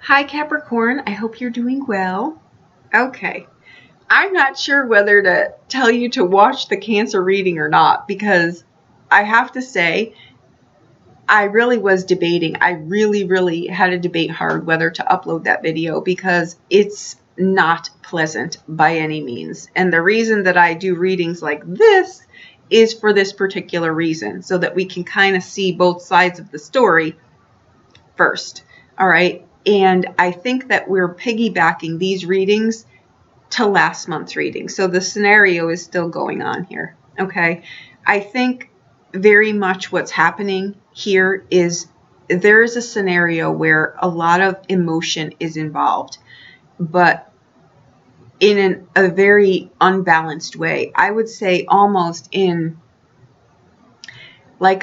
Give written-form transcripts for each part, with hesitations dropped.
Hi Capricorn, I hope you're doing well. Okay, I'm not sure whether to tell you to watch the Cancer reading or not because I have to say I really was debating. I really had to debate hard whether to upload that video because it's not pleasant by any means. And the reason that I do readings like this is for this particular reason, so that we can kind of see both sides of the story first. All right. And I think that we're piggybacking these readings to last month's reading. So the scenario is still going on here. Okay. I think very much what's happening here is there is a scenario where a lot of emotion is involved, but in a very unbalanced way. I would say almost in like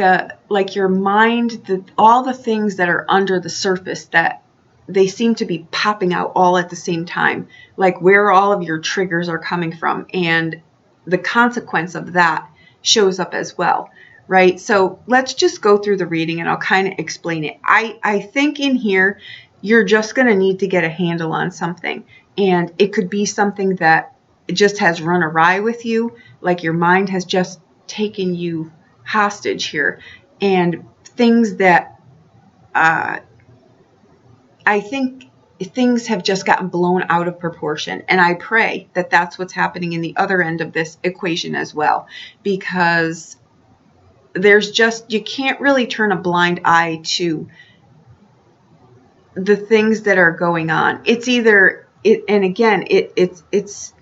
your mind, all the things that are under the surface that they seem to be popping out all at the same time, like where all of your triggers are coming from, and the consequence of that shows up as well, right? So let's just go through the reading and I'll kind of explain it. I think in here you're just going to need to get a handle on something, and it could be something that just has run awry with you, like your mind has just taken you hostage here, and things that I think things have just gotten blown out of proportion. And I pray that that's what's happening in the other end of this equation as well, because there's just, you can't really turn a blind eye to the things that are going on. It's either it, and again, it's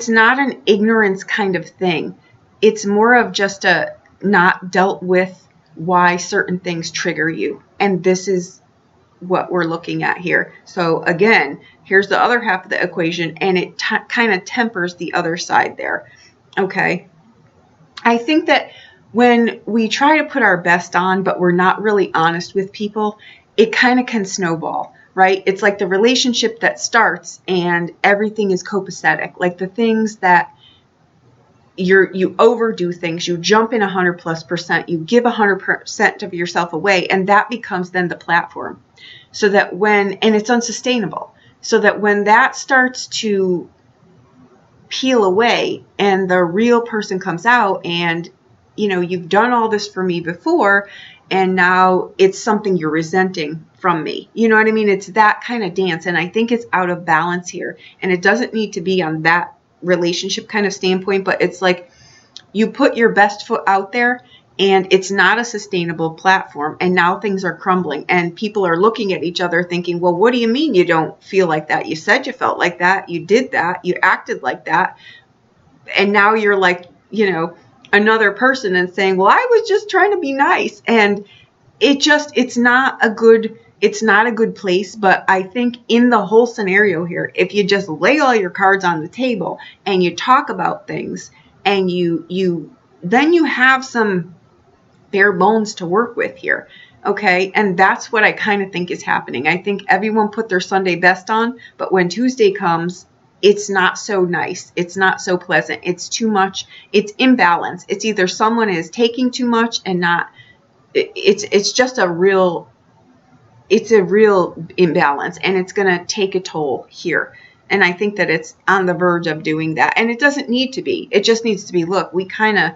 not an ignorance kind of thing. It's more of just a not dealt with why certain things trigger you. And this is what we're looking at here. So again, here's the other half of the equation, and it kind of tempers the other side there. Okay. I think that when we try to put our best on, but we're not really honest with people, it kind of can snowball, right? It's like the relationship that starts and everything is copacetic, like the things that you overdo things, you jump in 100+%, you give 100% of yourself away, and that becomes then the platform. So that and it's unsustainable. So that when that starts to peel away and the real person comes out, and you've done all this for me before, and now it's something you're resenting from me. You know what I mean? It's that kind of dance, and I think it's out of balance here. And it doesn't need to be on that relationship kind of standpoint, but it's like you put your best foot out there and it's not a sustainable platform, and now things are crumbling and people are looking at each other thinking, well, what do you mean you don't feel like that? You said you felt like that, you did that, you acted like that, and now you're like another person and saying, well, I was just trying to be nice. And it's not a good place. But I think in the whole scenario here, if you just lay all your cards on the table and you talk about things, and then you have some bare bones to work with here. Okay. And that's what I kind of think is happening. I think everyone put their Sunday best on, but when Tuesday comes, it's not so nice. It's not so pleasant. It's too much. It's imbalance. It's either someone is taking too much and not, it's just a real imbalance, and it's going to take a toll here. And I think that it's on the verge of doing that. And it doesn't need to be. It just needs to be, look, we kind of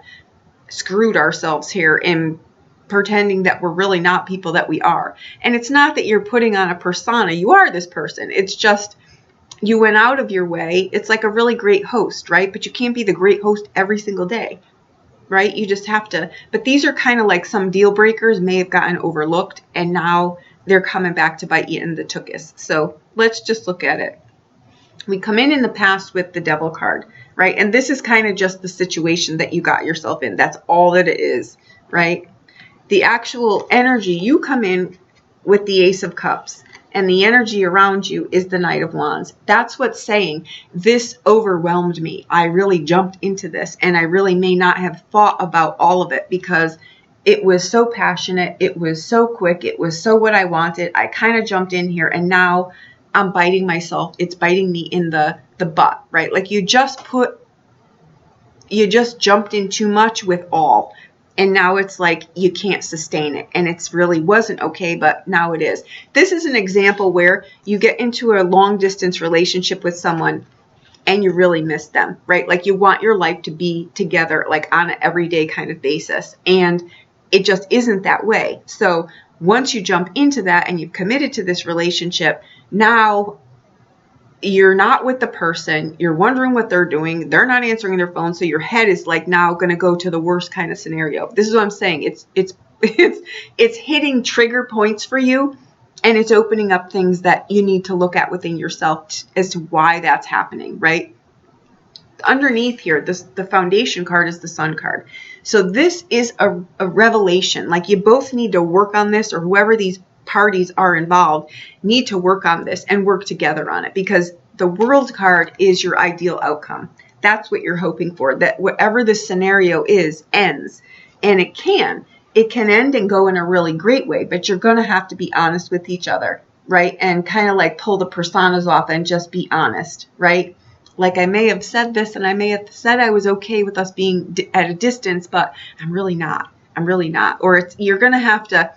screwed ourselves here in pretending that we're really not people that we are. And it's not that you're putting on a persona. You are this person. It's just you went out of your way. It's like a really great host, right? But you can't be the great host every single day, right? You just have to. But these are kind of like some deal breakers may have gotten overlooked, and now they're coming back to bite you in the tuchus. So let's just look at it. We come in the past with the Devil card, right? And this is kind of just the situation that you got yourself in. That's all that it is, right? The actual energy, you come in with the Ace of Cups, and the energy around you is the Knight of Wands. That's what's saying, this overwhelmed me. I really jumped into this, and I really may not have thought about all of it because it was so passionate. It was so quick. It was so what I wanted. I kind of jumped in here, and now I'm biting myself. It's biting me in the butt, right? Like you just jumped in too much with all. And now it's like you can't sustain it, and it's really wasn't okay, but now it is. This is an example where you get into a long distance relationship with someone and you really miss them, right? Like you want your life to be together, like on an everyday kind of basis. And it just isn't that way. So once you jump into that and you've committed to this relationship, now you're not with the person, you're wondering what they're doing, they're not answering their phone, so your head is like now going to go to the worst kind of scenario. This is what I'm saying. It's hitting trigger points for you, and it's opening up things that you need to look at within yourself as to why that's happening, right? Underneath here, the foundation card is the Sun card. So this is a revelation. Like you both need to work on this, or whoever these parties are involved need to work on this and work together on it, because the World card is your ideal outcome. That's what you're hoping for, that whatever this scenario is ends. And it can end and go in a really great way, but you're going to have to be honest with each other, right? And kind of like pull the personas off and just be honest, right? Like I may have said this, and I may have said I was okay with us being at a distance, but I'm really not. Or you're going to have to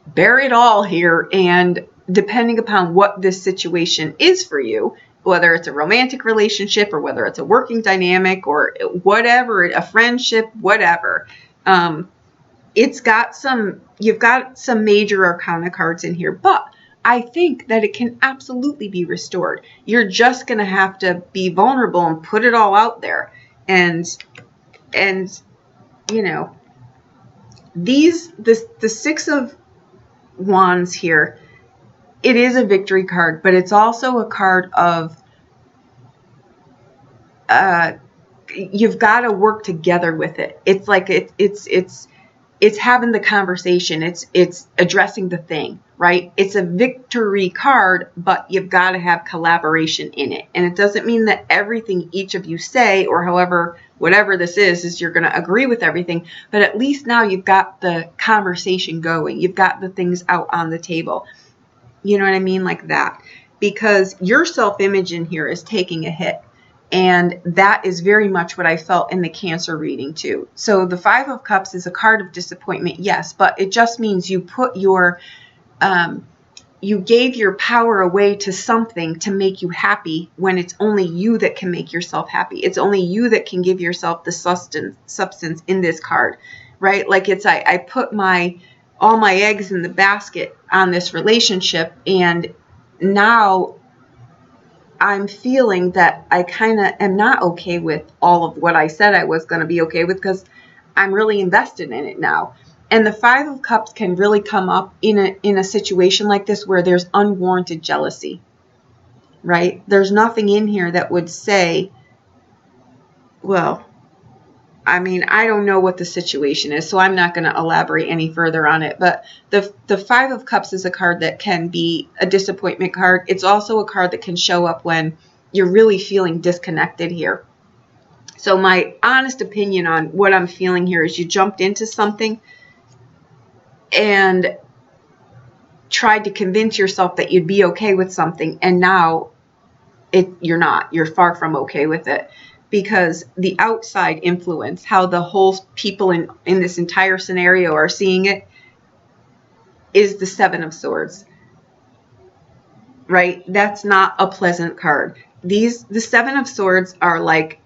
bear it all here, and depending upon what this situation is for you, whether it's a romantic relationship or whether it's a working dynamic or whatever, a friendship, whatever, you've got some major arcana cards in here, but I think that it can absolutely be restored. You're just going to have to be vulnerable and put it all out there. And you know, the Six of Wands here, it is a victory card, but it's also a card of you've got to work together with it. It's like it's having the conversation. It's addressing the thing, right? It's a victory card, but you've got to have collaboration in it. And it doesn't mean that everything each of you say, or whatever this is you're going to agree with everything, but at least now you've got the conversation going. You've got the things out on the table. You know what I mean? Like that. Because your self-image in here is taking a hit. And that is very much what I felt in the Cancer reading too. So the Five of Cups is a card of disappointment, yes, but it just means you put you gave your power away to something to make you happy, when it's only you that can make yourself happy. It's only you that can give yourself the substance in this card, right? Like I put all my eggs in the basket on this relationship, and now I'm feeling that I kind of am not okay with all of what I said I was going to be okay with, because I'm really invested in it now. And the Five of Cups can really come up in a situation like this where there's unwarranted jealousy, right? There's nothing in here that would say, well, I mean, I don't know what the situation is, so I'm not going to elaborate any further on it. But the Five of Cups is a card that can be a disappointment card. It's also a card that can show up when you're really feeling disconnected here. So my honest opinion on what I'm feeling here is you jumped into something and tried to convince yourself that you'd be okay with something, and now you're not. You're far from okay with it, because the outside influence, how the whole people in this entire scenario are seeing it, is the Seven of Swords, right? That's not a pleasant card. The Seven of Swords are like,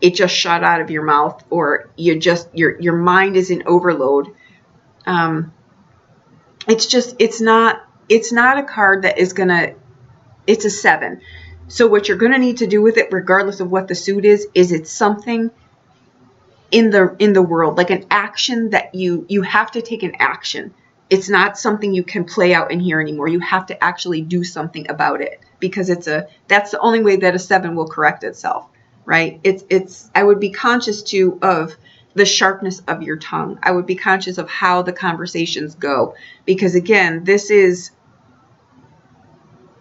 it just shot out of your mouth, or your mind is in overload. It's not a card that is gonna, it's a 7. So what you're gonna need to do with it, regardless of what the suit is it's something in the world, like an action that you have to take an action. It's not something you can play out in here anymore. You have to actually do something about it, because that's the only way that a 7 will correct itself, right? I would be conscious too of the sharpness of your tongue. I would be conscious of how the conversations go, because again, this is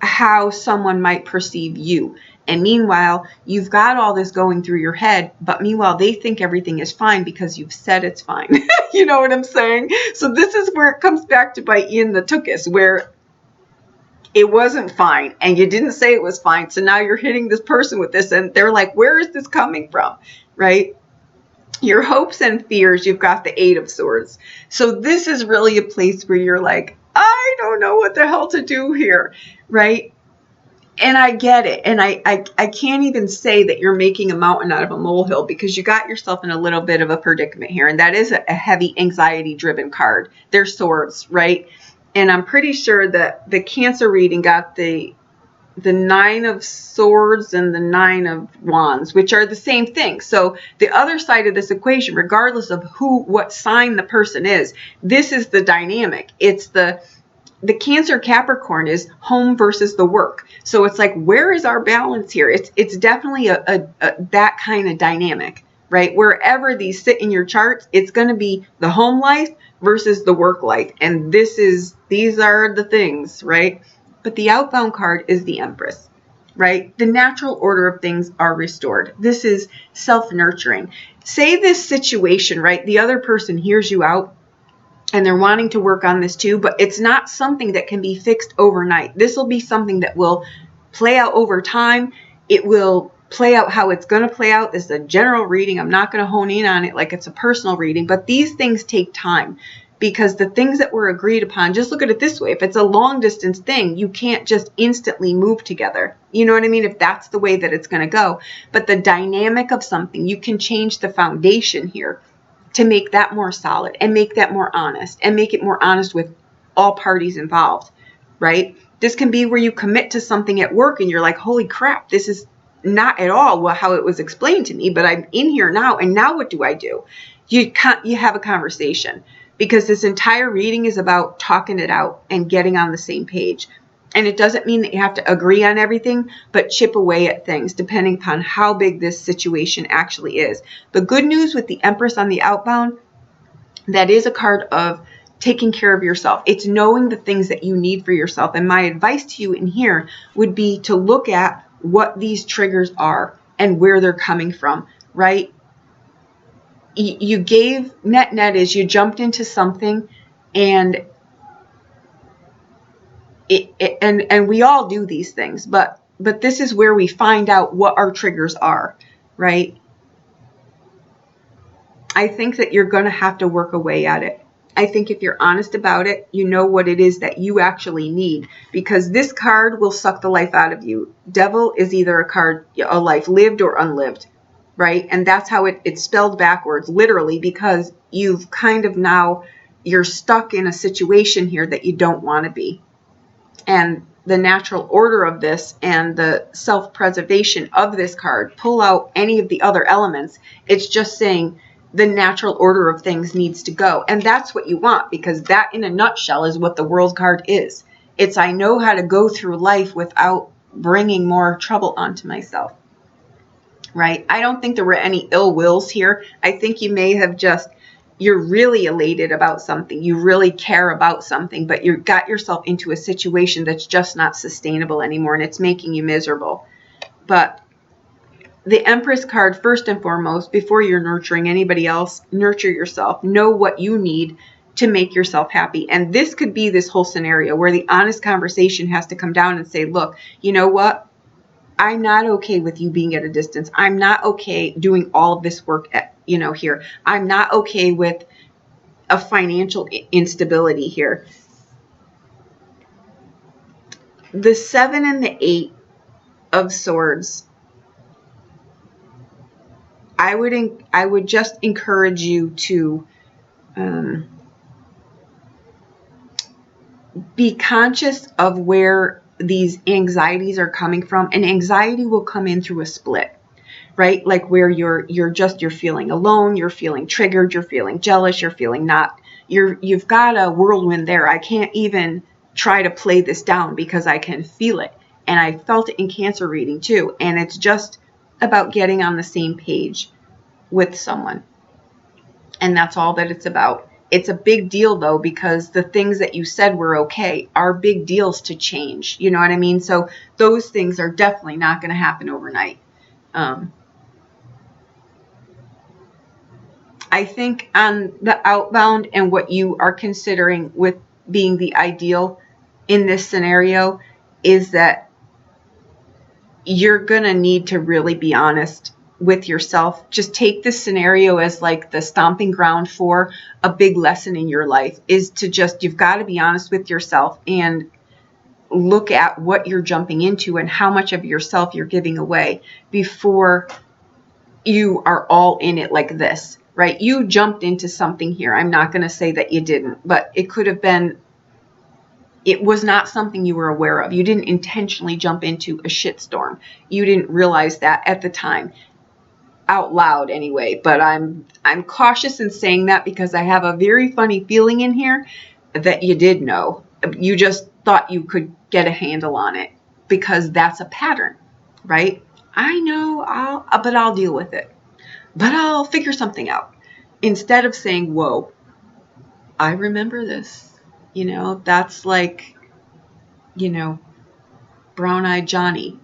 how someone might perceive you. And meanwhile, you've got all this going through your head, but meanwhile, they think everything is fine because you've said it's fine. You know what I'm saying? So this is where it comes back to bite you in the tuchus, where it wasn't fine and you didn't say it was fine. So now you're hitting this person with this, and they're like, where is this coming from? Right? your hopes and fears, you've got the Eight of Swords. So this is really a place where you're like, I don't know what the hell to do here, right? And I get it. And I can't even say that you're making a mountain out of a molehill, because you got yourself in a little bit of a predicament here. And that is a heavy anxiety-driven card. They're swords, right? And I'm pretty sure that the Cancer reading got the Nine of Swords and the Nine of Wands, which are the same thing. So the other side of this equation, regardless of what sign the person is, this is the dynamic. It's the Cancer Capricorn is home versus the work. So it's like, where is our balance here? It's definitely a that kind of dynamic, right? Wherever these sit in your charts, it's going to be the home life versus the work life. And these are the things, right? But the outbound card is the Empress, right? The natural order of things are restored. This is self-nurturing. Say this situation, right? The other person hears you out and they're wanting to work on this too, but it's not something that can be fixed overnight. This will be something that will play out over time. It will play out how it's going to play out. This is a general reading. I'm not going to hone in on it like it's a personal reading, but these things take time, because the things that were agreed upon, just look at it this way. If it's a long distance thing, you can't just instantly move together. You know what I mean? If that's the way that it's going to go. But the dynamic of something, you can change the foundation here to make that more solid and make that more honest and make it more honest with all parties involved, right? This can be where you commit to something at work and you're like, holy crap, this is not at all how it was explained to me, but I'm in here now. And now what do I do? You have a conversation, because this entire reading is about talking it out and getting on the same page. And it doesn't mean that you have to agree on everything, but chip away at things depending upon how big this situation actually is. The good news with the Empress on the outbound, that is a card of taking care of yourself. It's knowing the things that you need for yourself. And my advice to you in here would be to look at what these triggers are and where they're coming from, right? You gave net is you jumped into something, and and we all do these things, but this is where we find out what our triggers are, right? I think that you're going to have to work away at it. I think if you're honest about it, you know what it is that you actually need, because this card will suck the life out of you. Devil is either a life lived or unlived, right? And that's how it's spelled backwards, literally, because you've kind of you're stuck in a situation here that you don't want to be. And the natural order of this and the self-preservation of this card, pull out any of the other elements. It's just saying the natural order of things needs to go. And that's what you want, because that in a nutshell is what the World card is. It's, I know how to go through life without bringing more trouble onto myself, right? I don't think there were any ill wills here. I think you may have you're really elated about something. You really care about something, but you got yourself into a situation that's just not sustainable anymore, and it's making you miserable. But the Empress card, first and foremost, before you're nurturing anybody else, nurture yourself. Know what you need to make yourself happy. And this could be this whole scenario where the honest conversation has to come down and say, look, you know what? I'm not okay with you being at a distance. I'm not okay doing all of this work here. I'm not okay with a financial instability here. The 7 and the 8 of Swords, I would just encourage you to be conscious of where these anxieties are coming from. And anxiety will come in through a split, right? Like where you're feeling alone, you're feeling triggered, you're feeling jealous, you're feeling you've got a whirlwind there. I can't even try to play this down because I can feel it. And I felt it in Cancer reading too. And it's just about getting on the same page with someone. And that's all that it's about. It's a big deal though, because the things that you said were okay are big deals to change. You know what I mean? So those things are definitely not going to happen overnight. I think on the outbound and what you are considering with being the ideal in this scenario is that you're going to need to really be honest with yourself. Just take this scenario as like the stomping ground for a big lesson in your life, is to just, you've got to be honest with yourself and look at what you're jumping into and how much of yourself you're giving away before you are all in it like this, right? You jumped into something here. I'm not going to say that you didn't, but it could have been, it was not something you were aware of. You didn't intentionally jump into a shitstorm. You didn't realize that at the time, out loud anyway, but I'm cautious in saying that because I have a very funny feeling in here that you did know. You just thought you could get a handle on it because that's a pattern, right? I know, but I'll deal with it. But I'll figure something out. Instead of saying, whoa, I remember this. You know, that's like, you know, brown-eyed Johnny.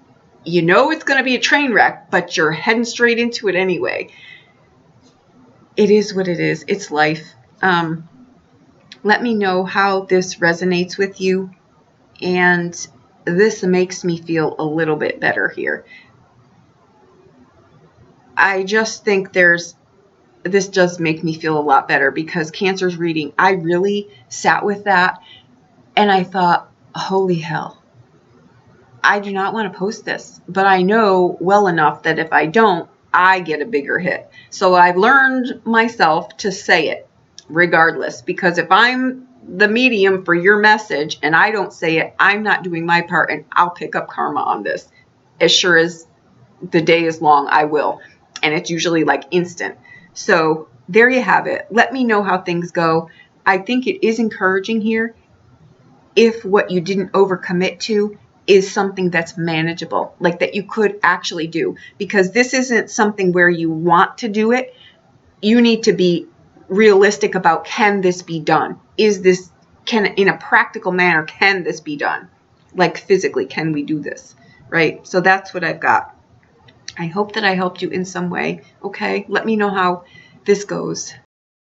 You know it's going to be a train wreck, but you're heading straight into it anyway. It is what it is. It's life. Let me know how this resonates with you. And this makes me feel a little bit better here. I just think this does make me feel a lot better because Cancer's reading, I really sat with that and I thought, holy hell. I do not want to post this, but I know well enough that if I don't, I get a bigger hit. So I've learned myself to say it regardless, because if I'm the medium for your message and I don't say it, I'm not doing my part and I'll pick up karma on this. As sure as the day is long, I will. And it's usually like instant. So there you have it. Let me know how things go. I think it is encouraging here if what you didn't overcommit to is something that's manageable, like that you could actually do, because this isn't something where you want to do it. You need to be realistic about, can this be done? In a practical manner, can this be done? Like physically, can we do this? Right? So that's what I've got. I hope that I helped you in some way. Okay, let me know how this goes.